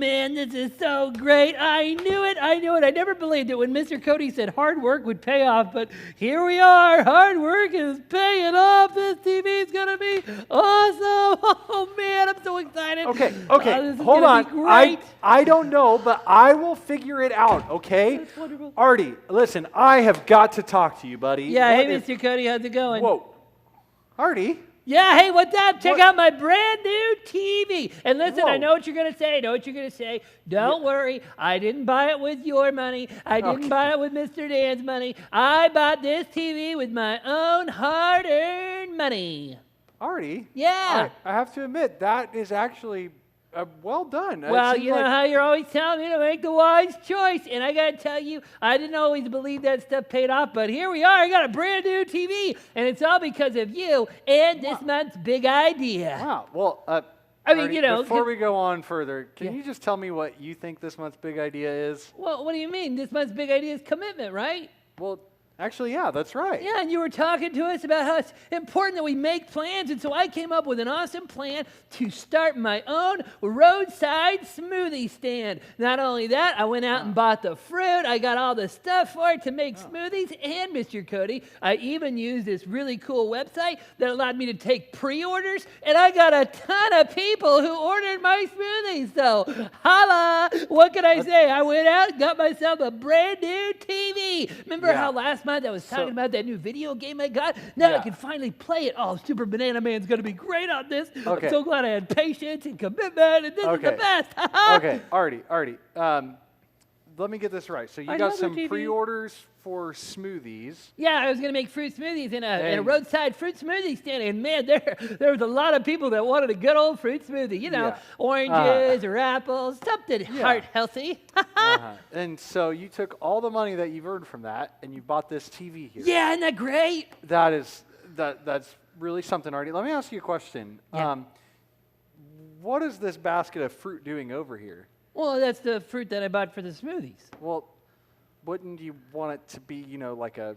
man, this is so great. I knew it. I never believed it when Mr. Cody said hard work would pay off, but here we are. Hard work is paying off. This TV is going to be awesome. Oh, man, I'm so excited. Okay, This is hold gonna on. be great. I don't know, but I will figure it out, okay? That's wonderful. Artie, listen, I have got to talk to you, buddy. Yeah, What hey, if- Mr. Cody, how's it going? Whoa. Artie? Yeah, hey, what's up? Check What? out my brand new TV. And listen, I Whoa. know what you're going to say. Don't worry. I didn't buy it with your money. I didn't Okay. buy it with Mr. Dan's money. I bought this TV with my own hard-earned money. Artie? Yeah. I have to admit, that is actually well done. It Well, seems you know like- how you're always telling me to make the wise choice. And I got to tell you, I didn't always believe that stuff paid off. But here we are. I got a brand new TV. And it's all because of you and this month's big idea. Wow. Well, I mean, Artie, you know, before we go on further, can Yeah. you just tell me what you think this month's big idea is? Well, what do you mean? This month's big idea is commitment, right? Well, actually, yeah, that's right. Yeah, and you were talking to us about how it's important that we make plans, and so I came up with an awesome plan to start my own roadside smoothie stand. Not only that, I went out and bought the fruit. I got all the stuff for it to make smoothies, and Mr. Cody, I even used this really cool website that allowed me to take pre-orders, and I got a ton of people who ordered my smoothies. So, holla! What can I say? I went out and got myself a brand new TV. Remember Yeah. how last month I was talking So- about that new video game I got? Now I Yeah. can finally play it. Oh, Super Banana Man's going to be great on this. Okay. I'm so glad I had patience and commitment, and this is the Okay. best. Okay, Artie, let me get this right. So you I got love some your TV. pre-orders for smoothies. Yeah, I was going to make fruit smoothies in a And- roadside fruit smoothie stand, and man, there was a lot of people that wanted a good old fruit smoothie. You know, Yeah. oranges or apples, something heart healthy. And so you took all the money that you've earned from that, and you bought this TV here. Yeah, isn't that great? That's really something, Artie. Let me ask you a question. Yeah. What is this basket of fruit doing over here? Well, that's the fruit that I bought for the smoothies. Well, wouldn't you want it to be, like a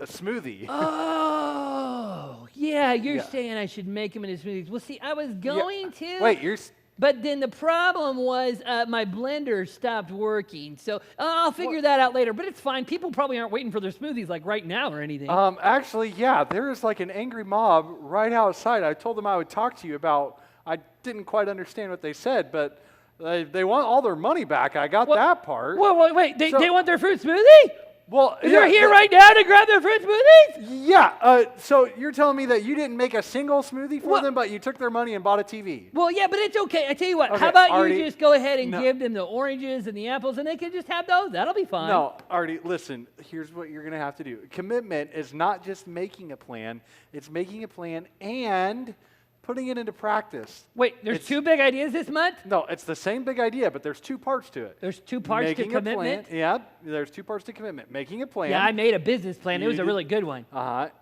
smoothie? Oh, yeah, you're Yeah. saying I should make them into smoothies. Well, see, I was going to. Wait, But then the problem was my blender stopped working. So I'll figure that out later. But it's fine. People probably aren't waiting for their smoothies like right now or anything. Actually, yeah, there is like an angry mob right outside. I told them I would talk to you about. I didn't quite understand what they said, but they want all their money back. I got that part. Wait. They So- want their fruit smoothie? Well, They're here right now to grab their fruit smoothies? Yeah. So you're telling me that you didn't make a single smoothie for What? them, but you took their money and bought a TV? Well, yeah, but it's okay. I tell you what. Okay, how about Artie, you just go ahead and no. give them the oranges and the apples, and they can just have those. That'll be fine. No, Artie, listen, here's what you're going to have to do. Commitment is not just making a plan, it's making a plan and putting it into practice. Wait, there's It's- two big ideas this month? No, it's the same big idea, but there's two parts to it. There's two parts Making to a plan, commitment? yeah, there's two parts to commitment. Making a plan. Yeah, I made a business plan. It You was a did- really good one.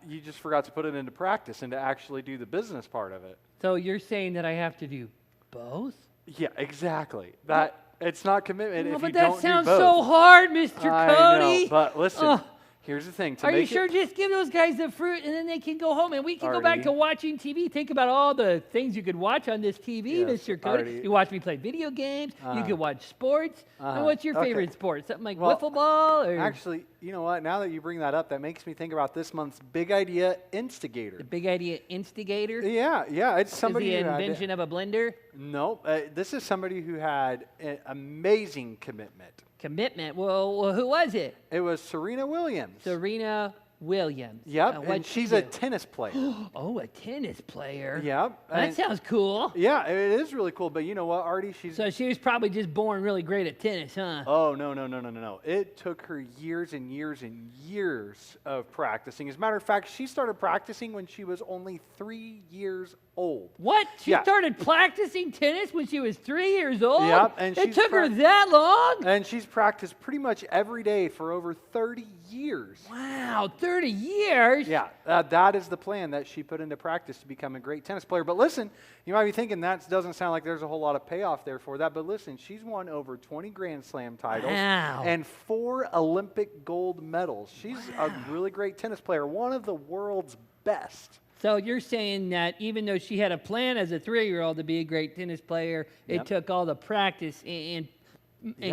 You just forgot to put it into practice and to actually do the business part of it. So you're saying that I have to do both? Yeah, exactly. That it's not commitment Oh, if but you that don't sounds do both. so hard, Mr. I Cody. know, but listen, Oh. here's the thing. To Are you make sure? it, Just give those guys the fruit, and then they can go home, and we can go back Artie. to watching TV. Think about all the things you could watch on this TV, Yes, Mr. Cody. Artie. You watch me play video games. You could watch sports. And what's your Okay. favorite sport? Something like Well, wiffle ball, or Actually, you know what? Now that you bring that up, that makes me think about this month's big idea instigator. the Big Idea Instigator? Yeah, it's somebody Is who the had invention of a blender? no. This is somebody who had an amazing commitment. Commitment. Well, who was it? It was Serena Williams. Serena Williams. Yep, What'd and she she's a do? tennis player. Oh, a tennis player. Yep. That and- sounds cool. Yeah, it is really cool. But you know what, Artie? She's So she was probably just born really great at tennis, huh? Oh, no. It took her years and years and years of practicing. As a matter of fact, she started practicing when she was only 3 years old. What? She Yeah. started practicing tennis when she was 3 years old? Yep, and it she's took her that long? And she's practiced pretty much every day for over 30 years. Wow, 30 years? Yeah, that is the plan that she put into practice to become a great tennis player. But listen, you might be thinking that doesn't sound like there's a whole lot of payoff there for that. But listen, she's won over 20 Grand Slam titles Wow. and 4 Olympic gold medals. She's a really great tennis player, one of the world's best. So you're saying that even though she had a plan as a 3-year-old to be a great tennis player, it took all the practice and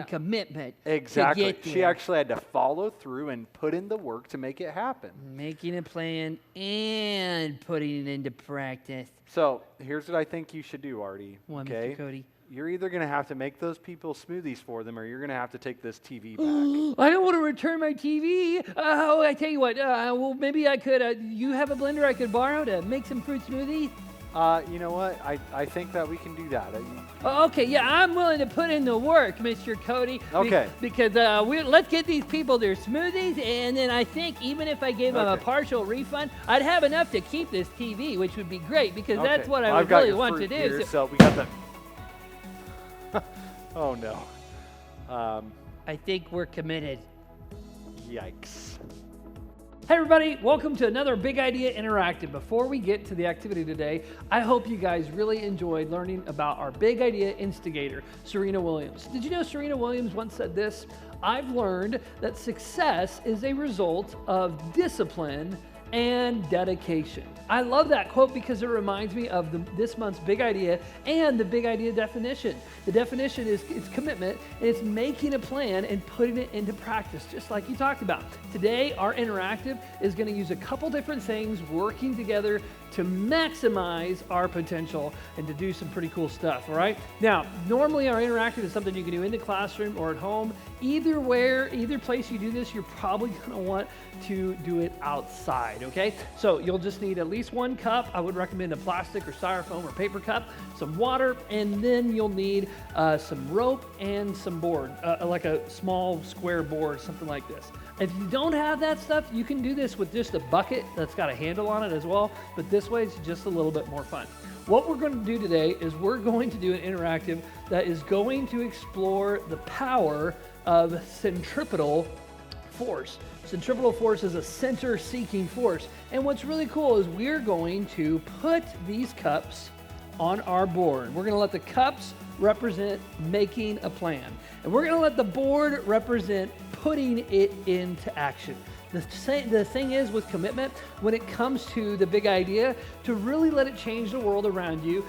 commitment Exactly. to get there. She actually had to follow through and put in the work to make it happen. Making a plan and putting it into practice. So here's what I think you should do, Artie. Well, Okay? Mr. Cody. You're either going to have to make those people smoothies for them, or you're going to have to take this TV back. I don't want to return my TV. Oh, I tell you what. Well, maybe I could. You have a blender I could borrow to make some fruit smoothies? You know what? I think that we can do that. Okay, yeah, I'm willing to put in the work, Mr. Cody. Okay. Because let's get these people their smoothies, and then I think even if I gave them a partial refund, I'd have enough to keep this TV, which would be great, because that's what I would really want to do. Here, so we got the... Oh, no. I think we're committed. Yikes. Hey everybody, welcome to another Big Idea Interactive. Before we get to the activity today, I hope you guys really enjoyed learning about our Big Idea instigator, Serena Williams. Did you know Serena Williams once said this? I've learned that success is a result of discipline and dedication. I love that quote because it reminds me of this month's Big Idea and the Big Idea definition. The definition is it's commitment, and it's making a plan and putting it into practice, just like you talked about. Today, our interactive is going to use a couple different things working together to maximize our potential and to do some pretty cool stuff, all right? Now, normally our interactive is something you can do in the classroom or at home. Either place you do this, you're probably going to want to do it outside, okay? So you'll just need at least one cup. I would recommend a plastic or styrofoam or paper cup, some water, and then you'll need some rope and some board, like a small square board, something like this. If you don't have that stuff, you can do this with just a bucket that's got a handle on it as well, but this way it's just a little bit more fun. What we're going to do today is we're going to do an interactive that is going to explore the power of centripetal force. Centripetal force is a center-seeking force, and what's really cool is we're going to put these cups on our board. We're going to let the cups represent making a plan, and we're going to let the board represent putting it into action. The thing is with commitment, when it comes to the big idea, to really let it change the world around you,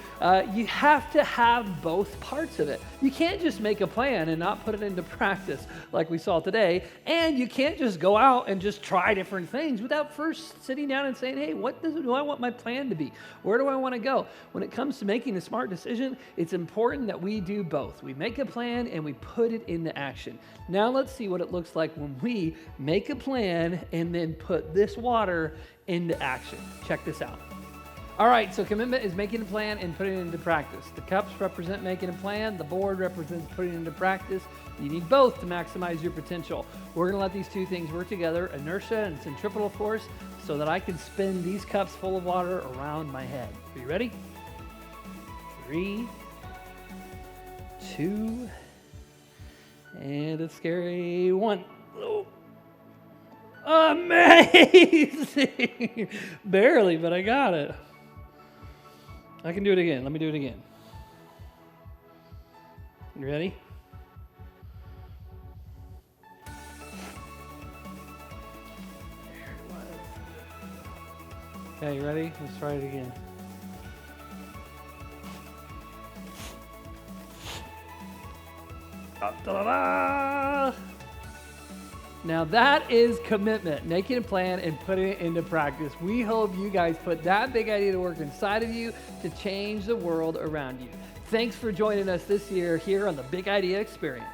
you have to have both parts of it. You can't just make a plan and not put it into practice like we saw today, and you can't just go out and just try different things without first sitting down and saying, hey, what do I want my plan to be? Where do I want to go? When it comes to making a smart decision, it's important that we do both. We make a plan and we put it into action. Now let's see what it looks like when we make a plan and then put this water into action. Check this out. All right, so commitment is making a plan and putting it into practice. The cups represent making a plan. The board represents putting it into practice. You need both to maximize your potential. We're going to let these two things work together, inertia and centripetal force, so that I can spin these cups full of water around my head. Are you ready? 3, 2, and a scary 1. Oh. Amazing! Barely, but I got it. I can do it again. Let me do it again. You ready? There it was. Okay, you ready? Let's try it again. Da-da-da! Now that is commitment, making a plan and putting it into practice. We hope you guys put that big idea to work inside of you to change the world around you. Thanks for joining us this year here on the Big Idea Experience.